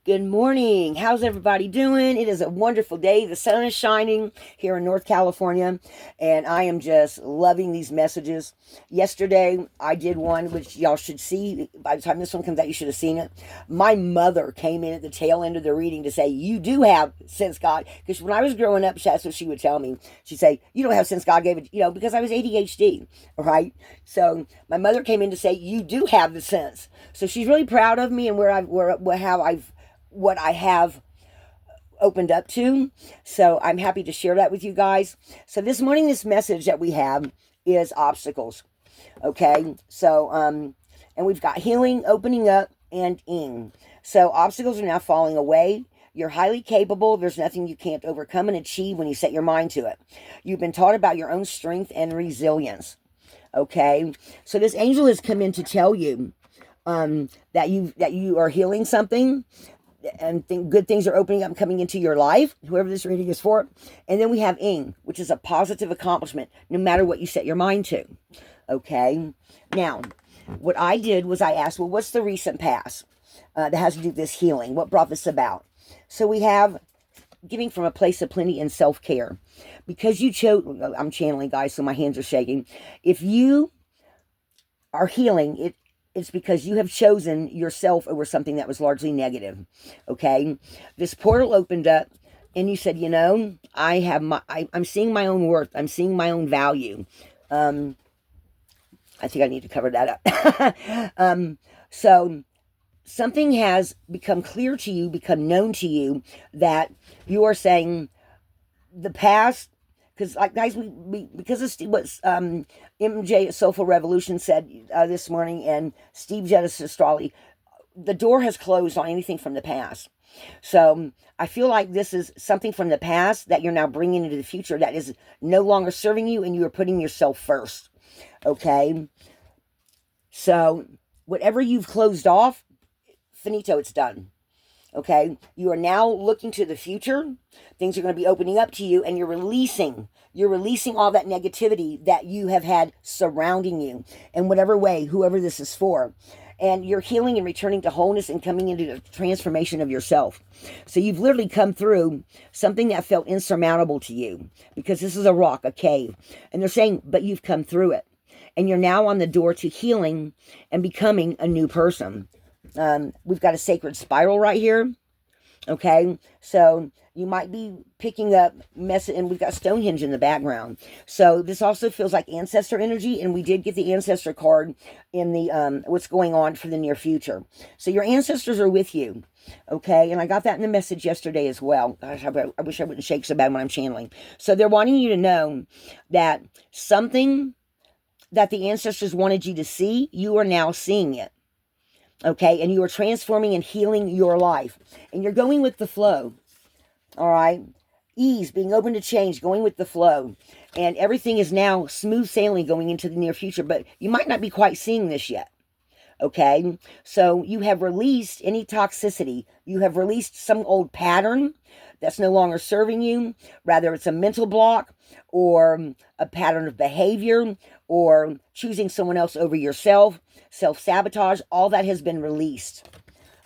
Good morning. How's everybody doing? It is a wonderful day. The sun is shining here in North California, and I am just loving these messages. Yesterday, I did one, which y'all should see. By the time this one comes out, you should have seen it. My mother came in at the tail end of the reading to say, you do have sense, God. Because when I was growing up, that's what she would tell me. She'd say, you don't have sense, God gave it, because I was ADHD, right? So my mother came in to say, you do have the sense. So she's really proud of me and what I have opened up to. So I'm happy to share that with you guys. So this morning, this message that we have is obstacles. Okay. So, and we've got healing, opening up, and ing. So obstacles are now falling away. You're highly capable. There's nothing you can't overcome and achieve when you set your mind to it. You've been taught about your own strength and resilience. Okay. So this angel has come in to tell you that you are healing something, and good things are opening up and coming into your life, whoever this reading is for. And then we have ing, which is a positive accomplishment, no matter what you set your mind to. Okay? Now, what I did was I asked, well, what's the recent past that has to do with this healing? What brought this about? So we have giving from a place of plenty and self-care. Because you chose, I'm channeling, guys, so my hands are shaking. If you are healing, it's because you have chosen yourself over something that was largely negative. Okay? This portal opened up and you said, I'm seeing my own worth. I'm seeing my own value. I think I need to cover that up. So something has become clear to you, become known to you, that you are saying the past, because guys, because of what MJ at Soulful Revolution said this morning, and Steve Jettis Astrology, the door has closed on anything from the past. So I feel like this is something from the past that you're now bringing into the future that is no longer serving you, and you are putting yourself first. Okay? So whatever you've closed off, finito, it's done. Okay, you are now looking to the future. Things are going to be opening up to you, and you're releasing all that negativity that you have had surrounding you in whatever way, whoever this is for. And you're healing and returning to wholeness and coming into the transformation of yourself. So you've literally come through something that felt insurmountable to you, because this is a rock, a cave. And they're saying, but you've come through it. And you're now on the door to healing and becoming a new person. We've got a sacred spiral right here. Okay, so you might be picking up and we've got Stonehenge in the background. So this also feels like ancestor energy, and we did get the ancestor card in the what's going on for the near future. So your ancestors are with you. Okay, and I got that in the message yesterday as well. Gosh, I wish I wouldn't shake so bad when I'm channeling. So they're wanting you to know that something that the ancestors wanted you to see, you are now seeing it. Okay, and you are transforming and healing your life. And you're going with the flow. All right? Ease, being open to change, going with the flow. And everything is now smooth sailing going into the near future. But you might not be quite seeing this yet. Okay? So you have released any toxicity. You have released some old pattern that's no longer serving you. Rather, it's a mental block or a pattern of behavior or choosing someone else over yourself. Self-sabotage, all that has been released.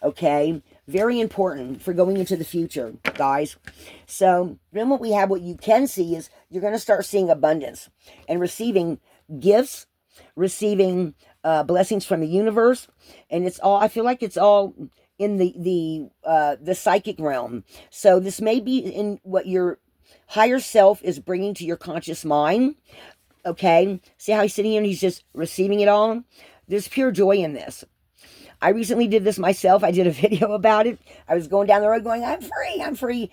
Okay? Very important for going into the future, guys. So then what you can see is you're going to start seeing abundance and receiving gifts, receiving blessings from the universe. And I feel like it's all in the psychic realm. So this may be in what your higher self is bringing to your conscious mind. Okay? See how he's sitting here and he's just receiving it all? There's pure joy in this. I recently did this myself. I did a video about it. I was going down the road going, I'm free.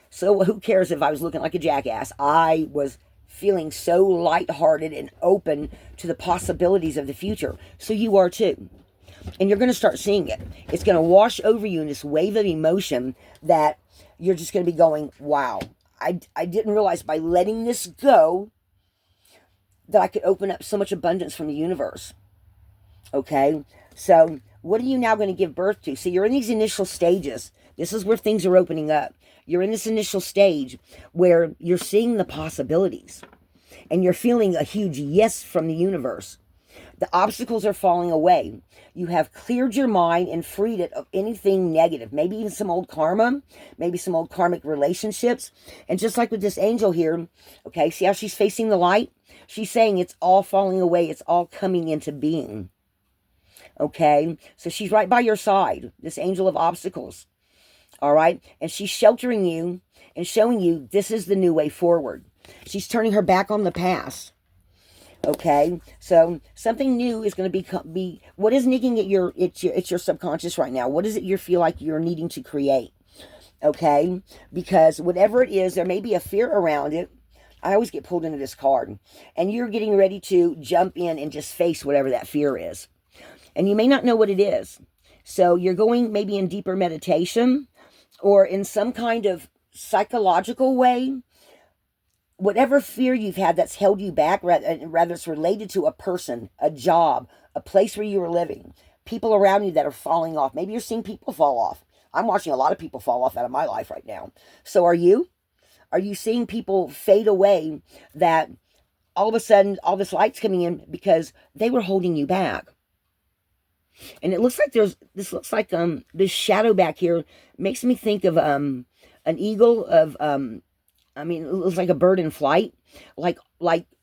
So who cares if I was looking like a jackass? I was feeling so lighthearted and open to the possibilities of the future. So you are too. And you're going to start seeing it. It's going to wash over you in this wave of emotion that you're just going to be going, wow. I didn't realize by letting this go that I could open up so much abundance from the universe. Okay, so what are you now going to give birth to? So you're in these initial stages. This is where things are opening up. You're in this initial stage where you're seeing the possibilities. And you're feeling a huge yes from the universe. The obstacles are falling away. You have cleared your mind and freed it of anything negative. Maybe even some old karma, maybe some old karmic relationships. And just like with this angel here, okay, see how she's facing the light? She's saying it's all falling away. It's all coming into being. Okay, so she's right by your side, this angel of obstacles. All right, and she's sheltering you and showing you this is the new way forward. She's turning her back on the past. Okay, so something new is going to be what is niggling at your subconscious right now. What is it you feel like you're needing to create? Okay, because whatever it is, there may be a fear around it. I always get pulled into this card, and you're getting ready to jump in and just face whatever that fear is. And you may not know what it is. So you're going maybe in deeper meditation or in some kind of psychological way. Whatever fear you've had that's held you back, rather it's related to a person, a job, a place where you were living, people around you that are falling off. Maybe you're seeing people fall off. I'm watching a lot of people fall off out of my life right now. So are you? Are you seeing people fade away that all of a sudden all this light's coming in because they were holding you back? And it looks like this shadow back here makes me think of an eagle of it looks like a bird in flight. Like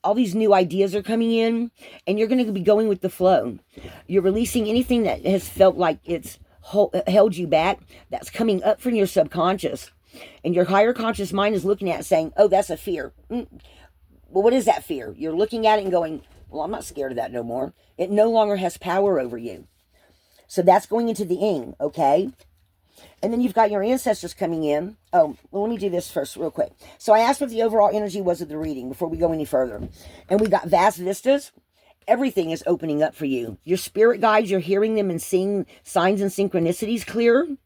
all these new ideas are coming in, and you're going to be going with the flow. You're releasing anything that has felt like it's held you back, that's coming up from your subconscious. And your higher conscious mind is looking at it saying, oh, that's a fear. Well, what is that fear? You're looking at it and going, well, I'm not scared of that no more. It no longer has power over you. So that's going into the ing, okay? And then you've got your ancestors coming in. Oh, well, let me do this first real quick. So I asked what the overall energy was of the reading before we go any further. And we got vast vistas. Everything is opening up for you. Your spirit guides, you're hearing them and seeing signs and synchronicities clear.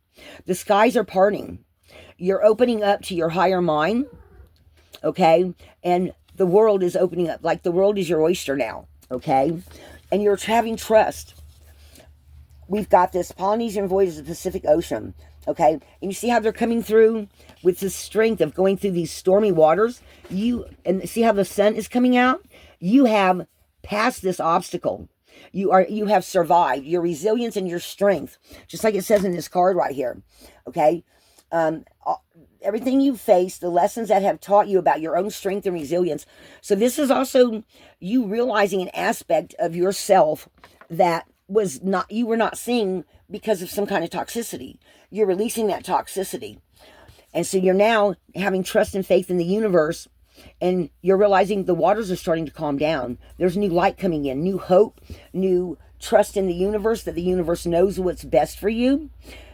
The skies are parting. You're opening up to your higher mind, okay? And the world is opening up. Like the world is your oyster now, okay? And you're having trust. We've got this Polynesian voyage of the Pacific Ocean, okay? And you see how they're coming through with the strength of going through these stormy waters? And see how the sun is coming out? You have passed this obstacle. You have survived. Your resilience and your strength, just like it says in this card right here, okay? Everything you face, the lessons that have taught you about your own strength and resilience. So this is also you realizing an aspect of yourself that you were not seeing because of some kind of toxicity. You're releasing that toxicity. And so you're now having trust and faith in the universe, and you're realizing the waters are starting to calm down. There's new light coming in, new hope, new trust in the universe, that the universe knows what's best for you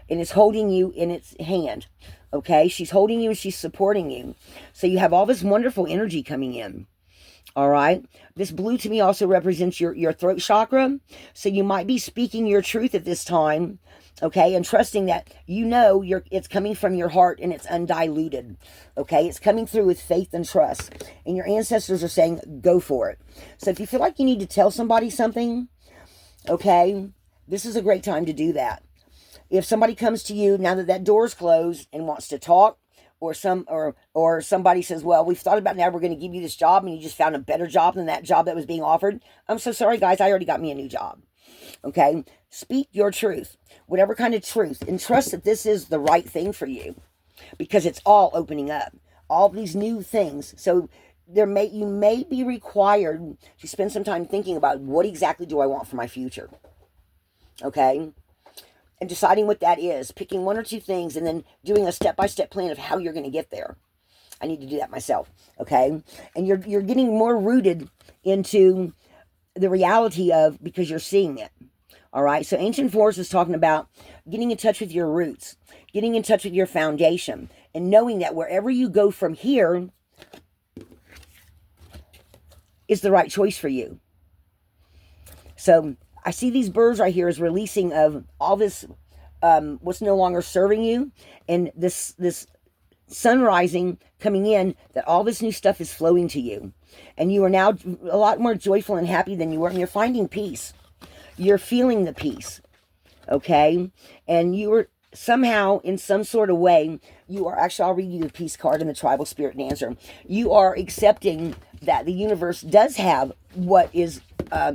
and is holding you in its hand. Okay? She's holding you and she's supporting you. So you have all this wonderful energy coming in. All right. This blue to me also represents your throat chakra. So you might be speaking your truth at this time. Okay. And trusting that it's coming from your heart and it's undiluted. Okay. It's coming through with faith and trust. And your ancestors are saying, go for it. So if you feel like you need to tell somebody something, okay, this is a great time to do that. If somebody comes to you now that door's closed and wants to talk, or somebody says, well, we've thought about now we're going to give you this job and you just found a better job than that job that was being offered. I'm so sorry, guys. I already got me a new job. Okay? Speak your truth, whatever kind of truth, and trust that this is the right thing for you because it's all opening up, all these new things. So you may be required to spend some time thinking about what exactly do I want for my future. Okay? And deciding what that is, picking one or two things, and then doing a step-by-step plan of how you're going to get there. I need to do that myself, okay? And you're getting more rooted into the reality of, because you're seeing it, all right? So Ancient Force is talking about getting in touch with your roots, getting in touch with your foundation, and knowing that wherever you go from here is the right choice for you. So I see these birds right here as releasing of all this, what's no longer serving you, and this sun rising, coming in, that all this new stuff is flowing to you. And you are now a lot more joyful and happy than you were, and you're finding peace. You're feeling the peace, okay? And somehow, in some sort of way, you are actually, I'll read you the peace card and the tribal spirit dancer. You are accepting that the universe does have what is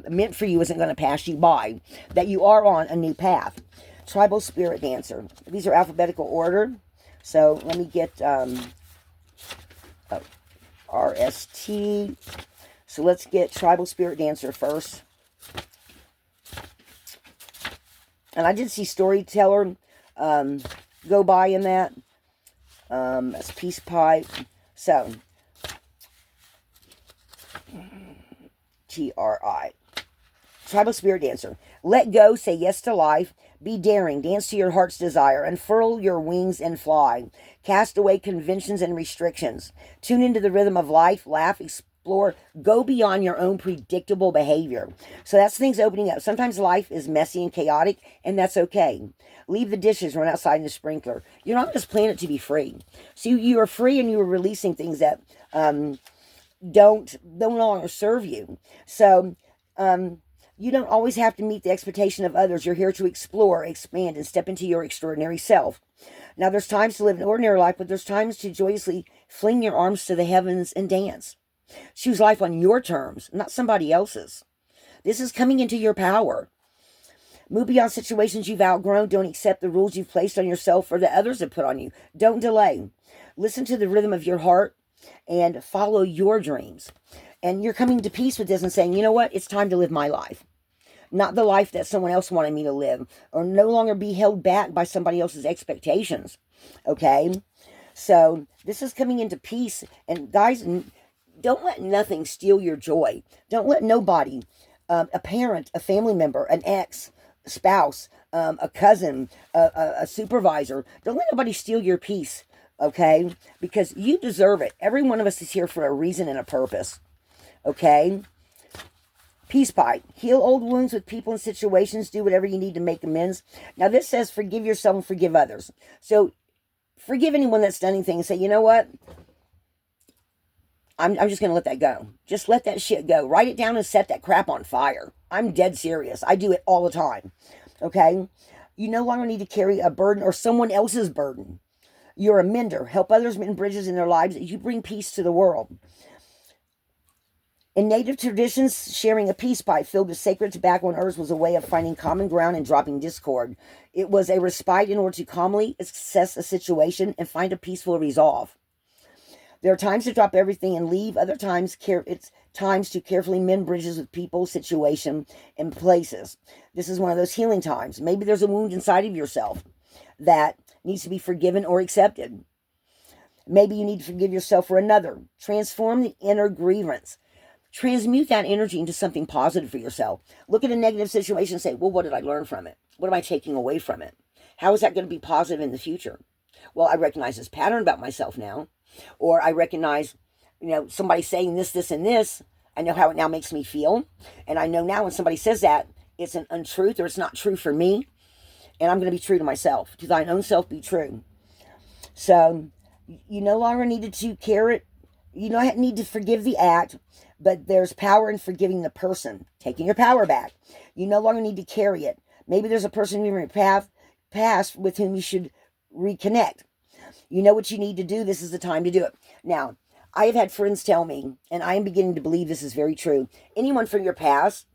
meant for you, isn't going to pass you by, that you are on a new path. Tribal spirit dancer. These are alphabetical order. So let me get RST. So let's get tribal spirit dancer first. And I did see storyteller go by in that. That's peace pipe. So, TRI. Tribal spirit dancer. Let go, say yes to life. Be daring, dance to your heart's desire. Unfurl your wings and fly. Cast away conventions and restrictions. Tune into the rhythm of life. Laugh, explore, go beyond your own predictable behavior. So that's things opening up. Sometimes life is messy and chaotic, and that's okay. Leave the dishes, run outside in the sprinkler. You're not on this planet to be free. So you are free, and you are releasing things that don't no longer serve you. So you don't always have to meet the expectation of others. You're here to explore, expand, and step into your extraordinary self. Now, there's times to live an ordinary life, but there's times to joyously fling your arms to the heavens and dance. Choose life on your terms, not somebody else's. This is coming into your power. Move beyond situations you've outgrown. Don't accept the rules you've placed on yourself or that others have put on you. Don't delay. Listen to the rhythm of your heart and follow your dreams. And you're coming to peace with this and saying, you know what? It's time to live my life. Not the life that someone else wanted me to live, or no longer be held back by somebody else's expectations. Okay? So this is coming into peace. And guys, don't let nothing steal your joy. Don't let nobody, a parent, a family member, an ex, spouse, a cousin, a supervisor, don't let nobody steal your peace. Okay? Because you deserve it. Every one of us is here for a reason and a purpose. Okay? Peace pipe. Heal old wounds with people and situations. Do whatever you need to make amends. Now this says forgive yourself and forgive others. So forgive anyone that's done anything and say, you know what? I'm just going to let that go. Just let that shit go. Write it down and set that crap on fire. I'm dead serious. I do it all the time. Okay? You no longer need to carry a burden or someone else's burden. You're a mender. Help others mend bridges in their lives. You bring peace to the world. In native traditions, sharing a peace pipe filled with sacred tobacco and herbs was a way of finding common ground and dropping discord. It was a respite in order to calmly assess a situation and find a peaceful resolve. There are times to drop everything and leave. Other times, it's times to carefully mend bridges with people, situation, and places. This is one of those healing times. Maybe there's a wound inside of yourself that needs to be forgiven or accepted. Maybe you need to forgive yourself for another. Transform the inner grievance. Transmute that energy into something positive for yourself. Look at a negative situation and say, well, what did I learn from it? What am I taking away from it? How is that going to be positive in the future? Well, I recognize this pattern about myself now. Or I recognize, somebody saying this, this, and this. I know how it now makes me feel. And I know now when somebody says that, it's an untruth or it's not true for me. And I'm going to be true to myself. To thine own self be true. So you no longer needed to carry it. You don't need to forgive the act. But there's power in forgiving the person, taking your power back. You no longer need to carry it. Maybe there's a person in your past with whom you should reconnect. You know what you need to do. This is the time to do it. Now, I have had friends tell me, and I am beginning to believe this is very true. Anyone from your past,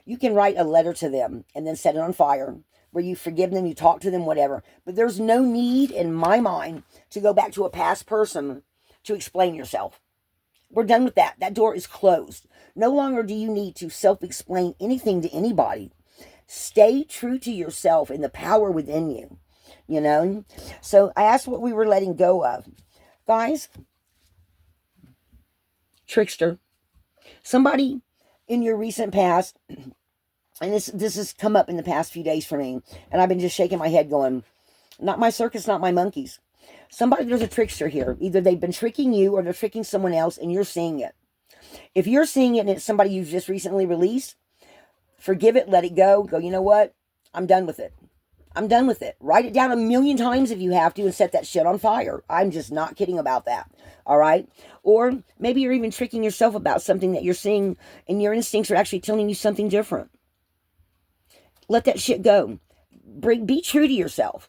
you can write a letter to them and then set it on fire, where you forgive them, you talk to them, whatever. But there's no need in my mind to go back to a past person to explain yourself. We're done with that. That door is closed. No longer do you need to self-explain anything to anybody. Stay true to yourself and the power within you. So I asked what we were letting go of. Guys, trickster. Somebody in your recent past, and this has come up in the past few days for me, and I've been just shaking my head going, not my circus, not my monkeys. There's a trickster here. Either they've been tricking you or they're tricking someone else and you're seeing it. If you're seeing it and it's somebody you've just recently released, forgive it, let it go. Go, you know what? I'm done with it. I'm done with it. Write it down 1,000,000 times if you have to and set that shit on fire. I'm just not kidding about that. All right? Or maybe you're even tricking yourself about something that you're seeing and your instincts are actually telling you something different. Let that shit go. Be true to yourself.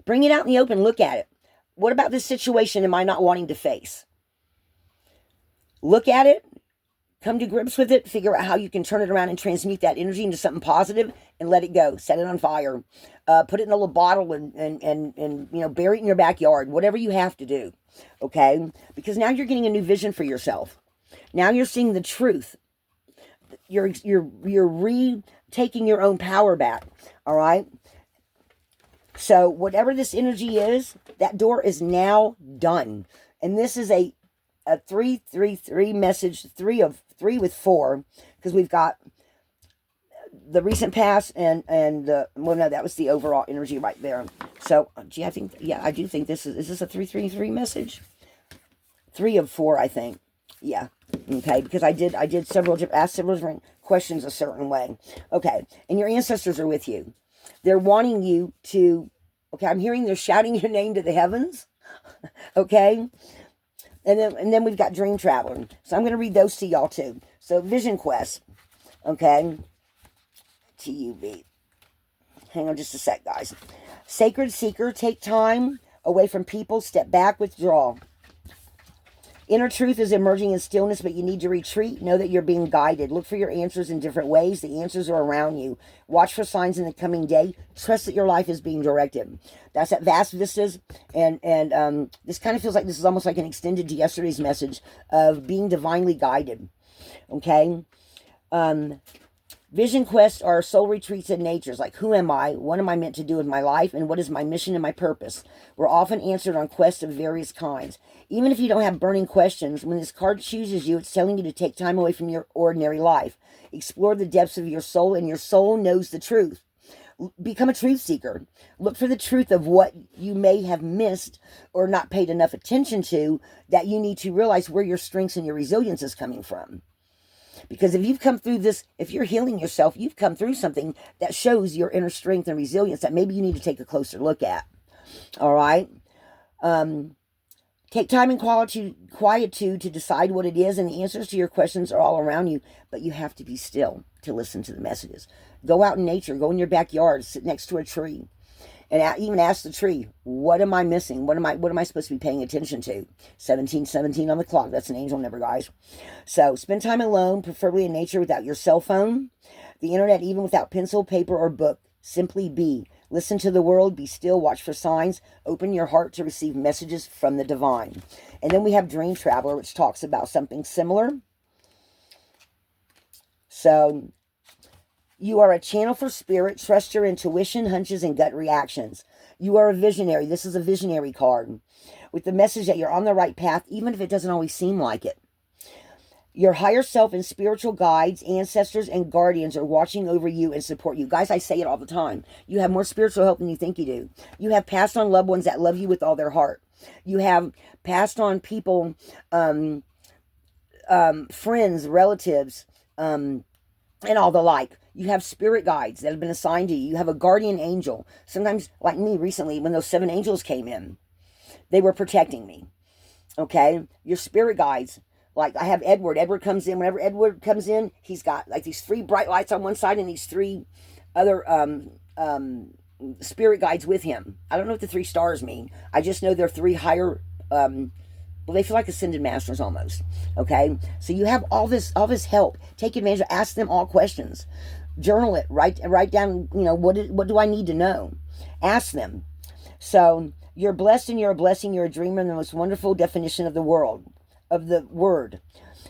Bring it out in the open. Look at it. What about this situation am I not wanting to face? Look at it. Come to grips with it. Figure out how you can turn it around and transmute that energy into something positive and let it go. Set it on fire. Put it in a little bottle and bury it in your backyard. Whatever you have to do. Okay? Because now you're getting a new vision for yourself. Now you're seeing the truth. You're retaking your own power back. All right? So whatever this energy is, that door is now done. And this is a 333 message, three with 4, because we've got the recent past and that was the overall energy right there. So I do think is this a 333 message? 3 of 4, I think. Yeah. Okay, because I did ask several different questions a certain way. Okay, and your ancestors are with you. They're wanting you to, okay, I'm hearing they're shouting your name to the heavens. Okay? And then we've got Dream Traveler. So I'm going to read those to y'all too. So Vision Quest. Okay? TUV. Hang on just a sec, guys. Sacred Seeker, take time away from people, step back, withdraw. Inner truth is emerging in stillness, but you need to retreat. Know that you're being guided. Look for your answers in different ways. The answers are around you. Watch for signs in the coming day. Trust that your life is being directed. That's at Vast Vistas. And this kind of feels like this is almost like an extended to yesterday's message of being divinely guided. Okay? Vision quests are soul retreats in natures, like who am I, what am I meant to do with my life, and what is my mission and my purpose. We're often answered on quests of various kinds. Even if you don't have burning questions, when this card chooses you, it's telling you to take time away from your ordinary life. Explore the depths of your soul, and your soul knows the truth. Become a truth seeker. Look for the truth of what you may have missed or not paid enough attention to, that you need to realize where your strengths and your resilience is coming from. Because if you've come through this, if you're healing yourself, you've come through something that shows your inner strength and resilience that maybe you need to take a closer look at. All right? Take time and quietude to decide what it is, and the answers to your questions are all around you, but you have to be still to listen to the messages. Go out in nature. Go in your backyard. Sit next to a tree. And even ask the tree, what am I missing? What am I supposed to be paying attention to? 1717 on the clock. That's an angel number, guys. So spend time alone, preferably in nature without your cell phone, the internet, even without pencil, paper, or book. Simply be. Listen to the world. Be still. Watch for signs. Open your heart to receive messages from the divine. And then we have Dream Traveler, which talks about something similar. So you are a channel for spirit. Trust your intuition, hunches, and gut reactions. You are a visionary. This is a visionary card with the message that you're on the right path, even if it doesn't always seem like it. Your higher self and spiritual guides, ancestors, and guardians are watching over you and support you. Guys, I say it all the time. You have more spiritual help than you think you do. You have passed on loved ones that love you with all their heart. You have passed on people, friends, relatives, and all the like. You have spirit guides that have been assigned to you. You have a guardian angel. Sometimes, like me recently, when those 7 angels came in, they were protecting me. Okay? Your spirit guides. Like, I have Edward. Edward comes in. Whenever Edward comes in, he's got, like, these 3 bright lights on one side and these 3 other spirit guides with him. I don't know what the 3 stars mean. I just know they're 3 higher, they feel like ascended masters almost. Okay? So you have all this help. Take advantage of, ask them all questions. Journal it. Write down, what do I need to know? Ask them. So you're blessed and you're a blessing. You're a dreamer in the most wonderful definition of the world, of the word.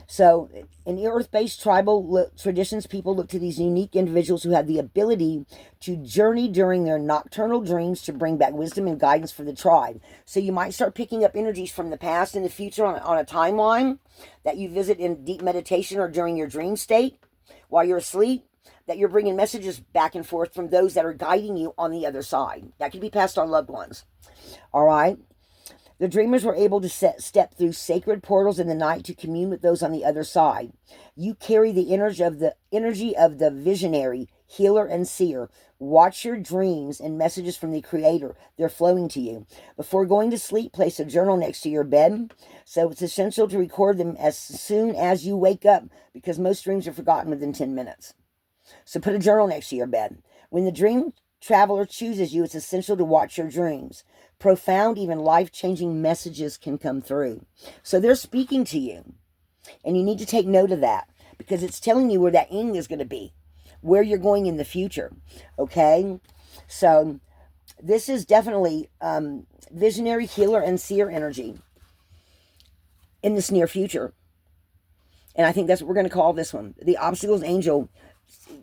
So in earth-based tribal traditions, people look to these unique individuals who have the ability to journey during their nocturnal dreams to bring back wisdom and guidance for the tribe. So you might start picking up energies from the past and the future on a timeline that you visit in deep meditation or during your dream state while you're asleep, that you're bringing messages back and forth from those that are guiding you on the other side. That could be passed on loved ones. All right? The dreamers were able to step through sacred portals in the night to commune with those on the other side. You carry the energy of the visionary, healer, and seer. Watch your dreams and messages from the Creator. They're flowing to you. Before going to sleep, place a journal next to your bed. So it's essential to record them as soon as you wake up, because most dreams are forgotten within 10 minutes. So put a journal next to your bed. When the dream traveler chooses you, it's essential to watch your dreams. Profound, even life-changing messages can come through. So they're speaking to you. And you need to take note of that, because it's telling you where that ending is going to be, where you're going in the future. Okay? So this is definitely visionary, healer, and seer energy in this near future. And I think that's what we're going to call this one. The Obstacles Angel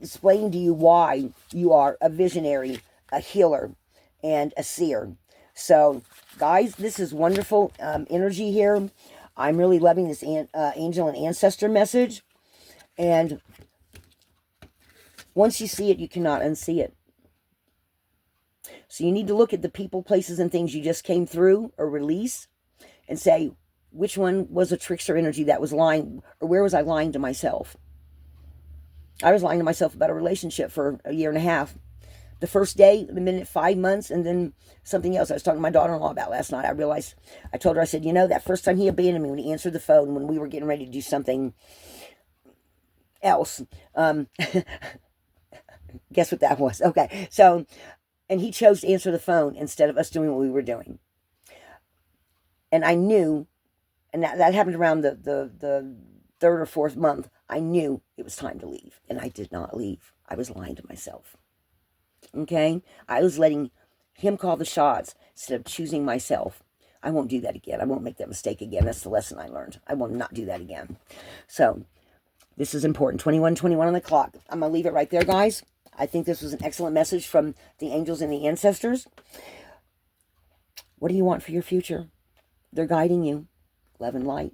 explaining to you why you are a visionary, a healer, and a seer. So, guys, this is wonderful energy here. I'm really loving this angel and ancestor message. And once you see it, you cannot unsee it. So you need to look at the people, places, and things you just came through or release and say, which one was a trickster energy that was lying, or where was I lying to myself? I was lying to myself about a relationship for a year and a half. The first day, the minute 5 months, and then something else I was talking to my daughter-in-law about last night. I realized, I told her, I said, you know, that first time he abandoned me when he answered the phone when we were getting ready to do something else. Guess what that was? Okay, so, and he chose to answer the phone instead of us doing what we were doing. And I knew, and that happened around the third or fourth month, I knew it was time to leave. And I did not leave. I was lying to myself. Okay? I was letting him call the shots instead of choosing myself. I won't do that again. I won't make that mistake again. That's the lesson I learned. I will not do that again. So, this is important. 21:21 on the clock. I'm going to leave it right there, guys. I think this was an excellent message from the angels and the ancestors. What do you want for your future? They're guiding you. Love and light.